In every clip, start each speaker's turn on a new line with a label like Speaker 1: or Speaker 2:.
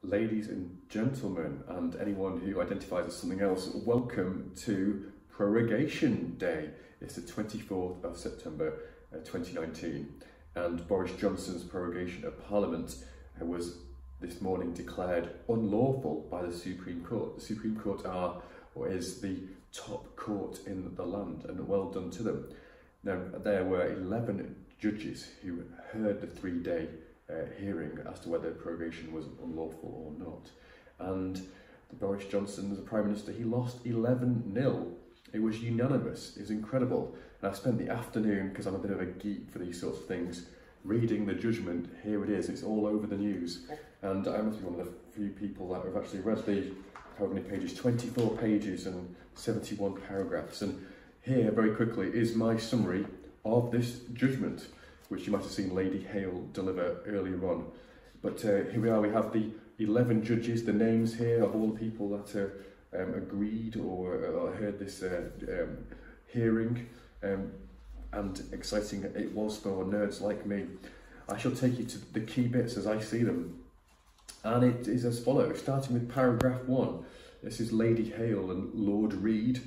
Speaker 1: Ladies and gentlemen, and anyone who identifies as something else, welcome to Prorogation Day. It's the 24th of September 2019, and Boris Johnson's prorogation of Parliament was this morning declared unlawful by the Supreme Court. The Supreme Court is the top court in the land, and well done to them. Now, there were 11 judges who heard the three-day hearing as to whether prorogation was unlawful or not. And Boris Johnson, as the Prime Minister, he lost 11-0. It was unanimous. It was incredible. And I spent the afternoon, because I'm a bit of a geek for these sorts of things, reading the judgment. Here it is. It's all over the news. And I must be one of the few people that have actually read the, how many pages? 24 pages and 71 paragraphs. And here, very quickly, is my summary of this judgment, which you might have seen Lady Hale deliver earlier on. But here we are, we have the 11 judges, the names here of all the people that agreed or heard this hearing, and exciting it was for nerds like me. I shall take you to the key bits as I see them. And it is as follows, starting with paragraph 1. This is Lady Hale and Lord Reed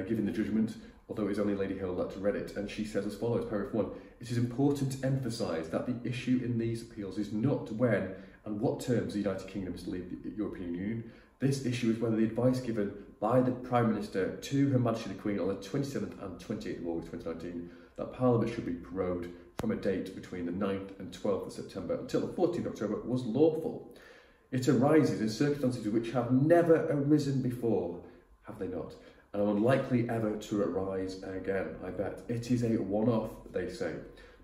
Speaker 1: giving the judgment, although it's only Lady Hale that read it, and she says as follows, paragraph 1, "It is important to emphasise that the issue in these appeals is not when and what terms the United Kingdom is to leave the European Union. This issue is whether the advice given by the Prime Minister to Her Majesty the Queen on the 27th and 28th of August 2019 that Parliament should be prorogued from a date between the 9th and 12th of September until the 14th of October was lawful. It arises in circumstances which have never arisen before," have they not? "And are unlikely ever to arise again, I bet. It is a one-off," they say,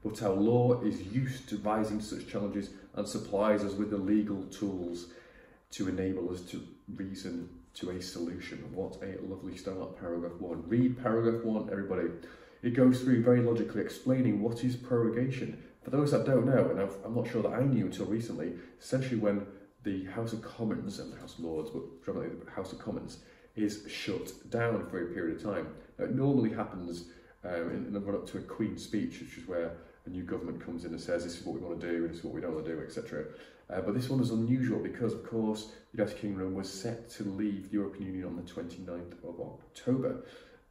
Speaker 1: "but our law is used to rising such challenges and supplies us with the legal tools to enable us to reason to a solution." What a lovely start, paragraph 1. Read paragraph 1, everybody. It goes through very logically explaining what is prorogation. For those that don't know, and I'm not sure that I knew until recently, essentially when the House of Commons, and the House of Lords, but predominantly the House of Commons, is shut down for a period of time. Now, it normally happens in the run-up to a Queen's speech, which is where a new government comes in and says this is what we want to do, and this is what we don't want to do, etc. But this one was unusual because, of course, the United Kingdom was set to leave the European Union on the 29th of October.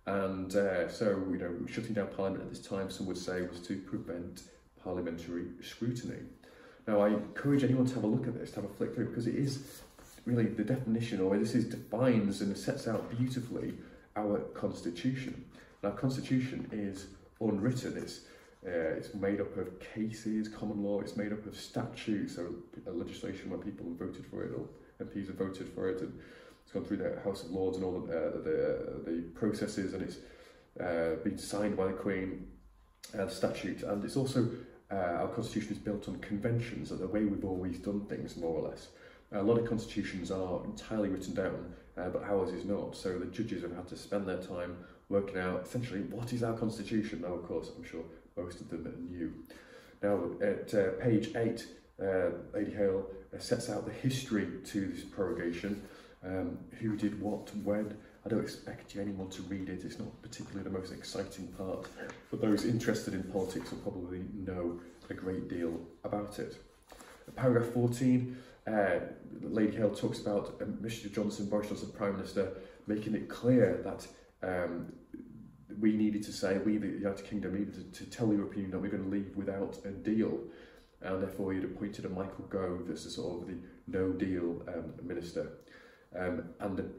Speaker 1: And so, shutting down Parliament at this time, some would say, was to prevent parliamentary scrutiny. Now, I encourage anyone to have a look at this, to have a flick through, because it is really the definition, or defines and sets out beautifully our Constitution. And our Constitution is unwritten. It's made up of cases, common law. It's made up of statutes, so legislation where people have voted for it, or MPs have voted for it, and it's gone through the House of Lords and all the processes, and it's been signed by the Queen and statute. And it's also our Constitution is built on conventions, the way we've always done things, more or less. A lot of constitutions are entirely written down, but ours is not. So the judges have had to spend their time working out, essentially, what is our constitution? Now, of course, I'm sure most of them knew. Now, at page 8, Lady Hale sets out the history to this prorogation, who did what, when. I don't expect anyone to read it. It's not particularly the most exciting part, but those interested in politics will probably know a great deal about it. Paragraph 14, Lady Hale talks about Mr. Johnson, Boris Johnson, Prime Minister, making it clear that we needed to say, we, the United Kingdom, needed to tell the European Union that we're going to leave without a deal. And therefore he'd appointed a Michael Gove as the sort of the no-deal minister. And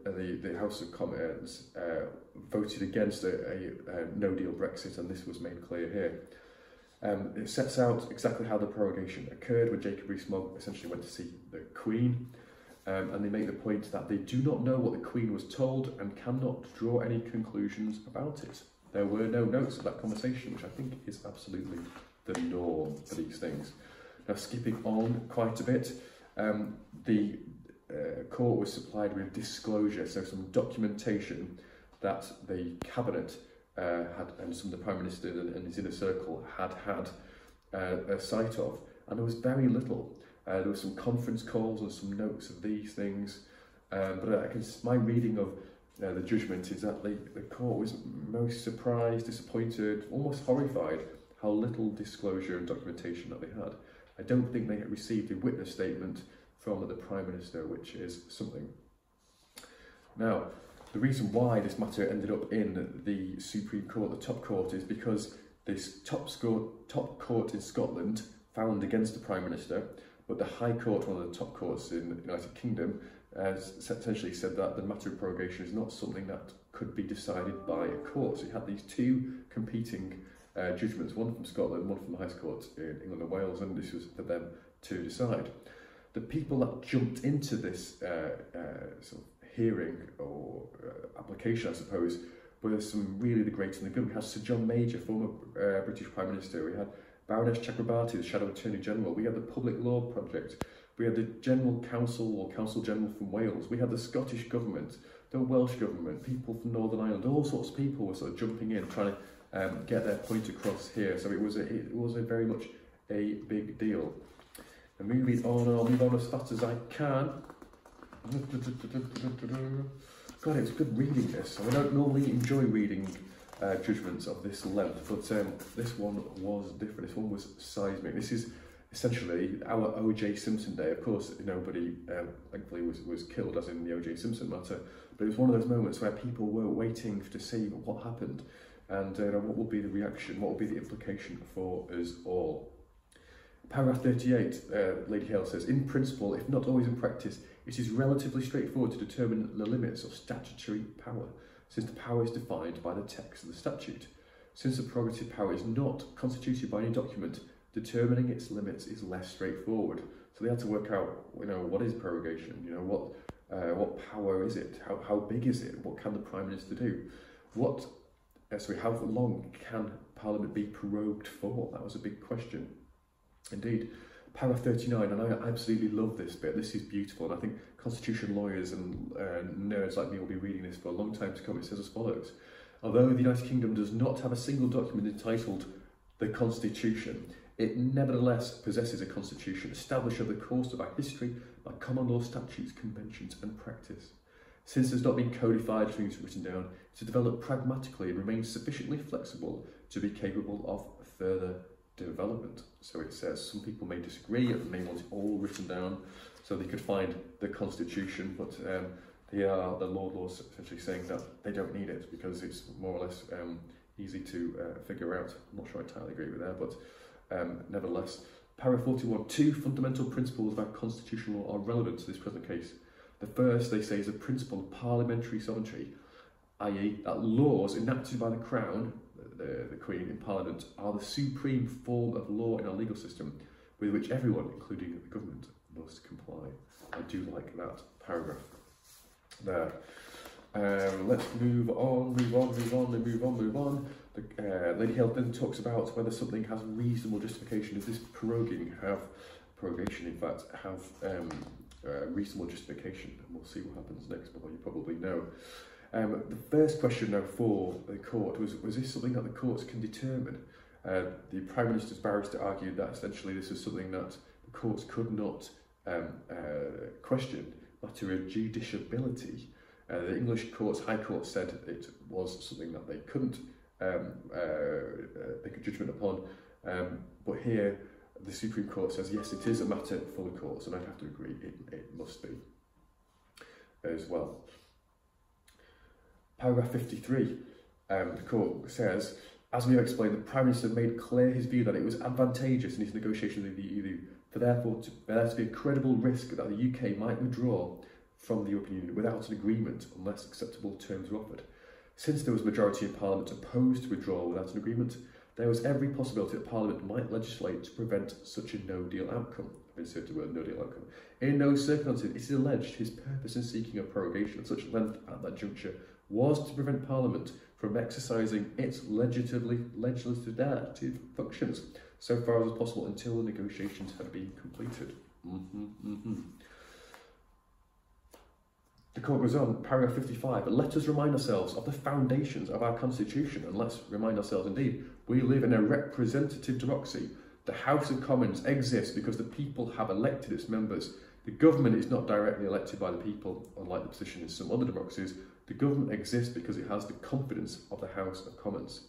Speaker 1: the House of Commons voted against a no-deal Brexit, and this was made clear here. It sets out exactly how the prorogation occurred, when Jacob Rees-Mogg essentially went to see the Queen, and they make the point that they do not know what the Queen was told and cannot draw any conclusions about it. There were no notes of that conversation, which I think is absolutely the norm for these things. Now, skipping on quite a bit, the court was supplied with disclosure, so some documentation that the Cabinet had, and some of the Prime Minister and his inner circle had a sight of, and there was very little. There were some conference calls and some notes of these things, but my reading of the judgment is that the court was most surprised, disappointed, almost horrified how little disclosure and documentation that they had. I don't think they received a witness statement from the Prime Minister, which is something. Now, the reason why this matter ended up in the Supreme Court, the top court, is because this top court in Scotland found against the Prime Minister, but the High Court, one of the top courts in the United Kingdom, essentially said that the matter of prorogation is not something that could be decided by a court. So you had these two competing judgments, one from Scotland, one from the High Court in England and Wales, and this was for them to decide. The people that jumped into this sort of hearing or application, I suppose, were some really the great in the good. We had Sir John Major, former British Prime Minister. We had Baroness Chakrabarti, the Shadow Attorney General. We had the Public Law Project. We had the General Council or Council General from Wales. We had the Scottish Government, the Welsh Government, people from Northern Ireland. All sorts of people were sort of jumping in, trying to get their point across here. So it was a very much a big deal. And moving on, and I'll move on as fast as I can. God, it was good reading this. I don't normally enjoy reading judgments of this length, but this one was different. This one was seismic. This is essentially our O.J. Simpson day. Of course, nobody, thankfully, was killed, as in the O.J. Simpson matter, but it was one of those moments where people were waiting to see what happened and what would be the reaction, what would be the implication for us all. Paragraph 38, Lady Hale says, in principle, if not always in practice, it is relatively straightforward to determine the limits of statutory power, since the power is defined by the text of the statute. Since the prerogative power is not constituted by any document, determining its limits is less straightforward. So they had to work out, what is prorogation? What power is it? How big is it? What can the Prime Minister do? How long can Parliament be prorogued for? That was a big question. Indeed. Paragraph 39, and I absolutely love this bit. This is beautiful, and I think constitution lawyers and nerds like me will be reading this for a long time to come. It says as follows: although the United Kingdom does not have a single document entitled the Constitution, it nevertheless possesses a constitution established over the course of our history by common law statutes, conventions and practice. Since it has not been codified, which means written down, to develop pragmatically and remain sufficiently flexible to be capable of further development. So it says some people may disagree and may want it all written down so they could find the Constitution, but the law laws essentially saying that they don't need it because it's more or less easy to figure out. I'm not sure I entirely agree with that, but nevertheless. Paragraph 41, two fundamental principles of our constitutional law are relevant to this present case. The first, they say, is the principle of parliamentary sovereignty, i.e. that laws enacted by the Crown, the Queen in Parliament, are the supreme form of law in our legal system, with which everyone, including the government, must comply. I do like that paragraph there. Let's move on. Lady Hale then talks about whether something has reasonable justification. Does this prorogation, in fact, have reasonable justification? And we'll see what happens next, but you probably know. The first question now for the court was this something that the courts can determine? The Prime Minister's barrister argued that essentially this is something that the courts could not question, matter of judiciability. The English courts, High Court, said it was something that they couldn't make a judgment upon, but here the Supreme Court says yes, it is a matter for the courts, and I'd have to agree it must be as well. Paragraph 53, the court says, as we have explained, the Prime Minister made clear his view that it was advantageous in his negotiations with the EU for there to be a credible risk that the UK might withdraw from the European Union without an agreement unless acceptable terms were offered. Since there was a majority in Parliament opposed to withdrawal without an agreement, there was every possibility that Parliament might legislate to prevent such a no-deal outcome. I've inserted the word no-deal outcome. In those circumstances, it is alleged his purpose in seeking a prorogation of such length at that juncture was to prevent Parliament from exercising its legislative functions so far as possible until the negotiations had been completed. The court goes on, paragraph 55, let us remind ourselves of the foundations of our constitution, and let's remind ourselves indeed, we live in a representative democracy. The House of Commons exists because the people have elected its members. The government is not directly elected by the people, unlike the position in some other democracies. The government exists because it has the confidence of the House of Commons.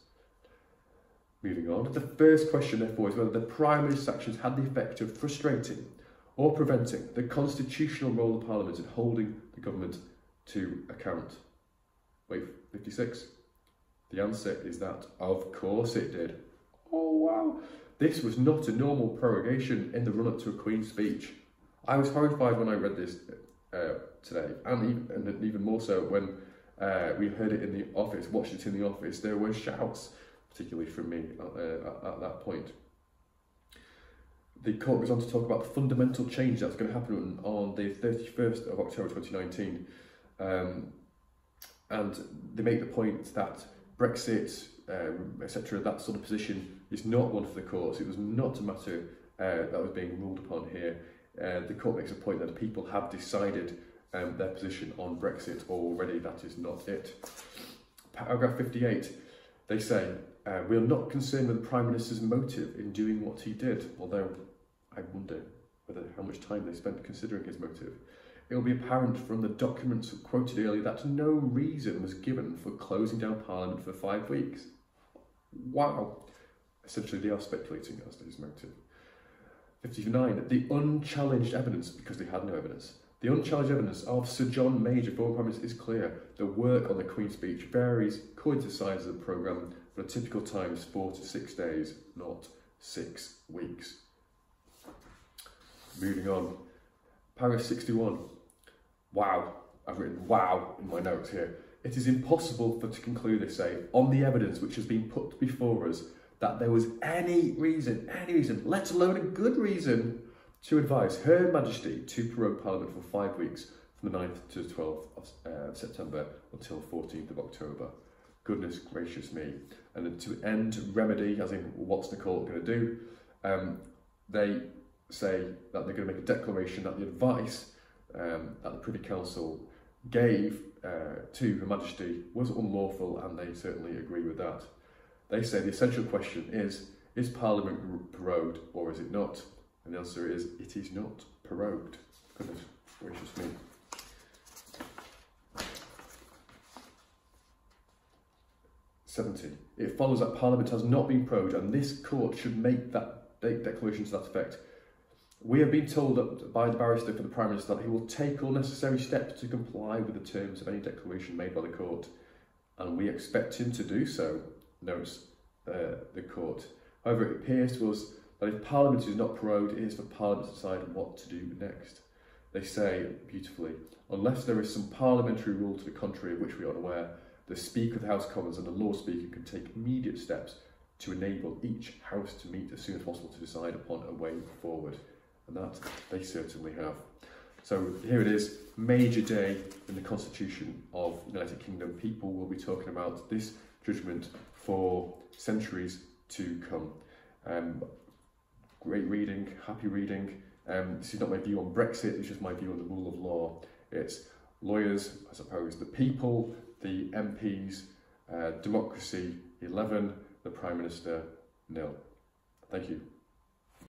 Speaker 1: Moving on, the first question therefore is whether the Prime Minister's actions had the effect of frustrating or preventing the constitutional role of Parliament in holding the government to account? Wait, 56. The answer is that of course it did. Oh wow. This was not a normal prorogation in the run-up to a Queen's speech. I was horrified when I read this today, and even more so when we heard it in the office, watched it in the office. There were shouts, particularly from me at that point. The court goes on to talk about the fundamental change that's going to happen on the 31st of October 2019. And they make the point that Brexit, etc., that sort of position is not one for the courts. It was not a matter that was being ruled upon here. The court makes a point that people have decided their position on Brexit already. That is not it. Paragraph 58, they say, we are not concerned with the Prime Minister's motive in doing what he did, although I wonder how much time they spent considering his motive. It will be apparent from the documents quoted earlier that no reason was given for closing down Parliament for 5 weeks. Wow. Essentially, they are speculating as to his motive. 59. The unchallenged evidence, because they had no evidence. The unchallenged evidence of Sir John Major, former Prime Minister, is clear. The work on the Queen's speech varies according to the size of the programme, but a typical time is 4 to 6 days, not 6 weeks. Moving on. Paragraph 61. Wow. I've written wow in my notes here. It is impossible to conclude, they say, on the evidence which has been put before us, that there was any reason, let alone a good reason, to advise Her Majesty to prorogue Parliament for 5 weeks from the 9th to the 12th of September until 14th of October. Goodness gracious me. And then to end remedy, as in what's the court going to do, they say that they're going to make a declaration that the advice that the Privy Council gave to Her Majesty was unlawful, and they certainly agree with that. They say the essential question is Parliament prorogued or is it not? And the answer is, it is not prorogued. Goodness gracious me. It follows that Parliament has not been prorogued, and this court should make that declaration to that effect. We have been told by the barrister for the Prime Minister that he will take all necessary steps to comply with the terms of any declaration made by the court, and we expect him to do so, notes the court. However, it appears to us that if Parliament is not prorogued, it is for Parliament to decide what to do next. They say, beautifully, unless there is some parliamentary rule to the contrary of which we are unaware, the Speaker of the House of Commons and the Lord Speaker can take immediate steps to enable each House to meet as soon as possible to decide upon a way forward. And that they certainly have. So here it is, major day in the Constitution of the United Kingdom. People will be talking about this judgment for centuries to come. Great reading, happy reading. This is not my view on Brexit, it's just my view on the rule of law. It's lawyers, I suppose, the people, the MPs, democracy 11, the Prime Minister 0. Thank you.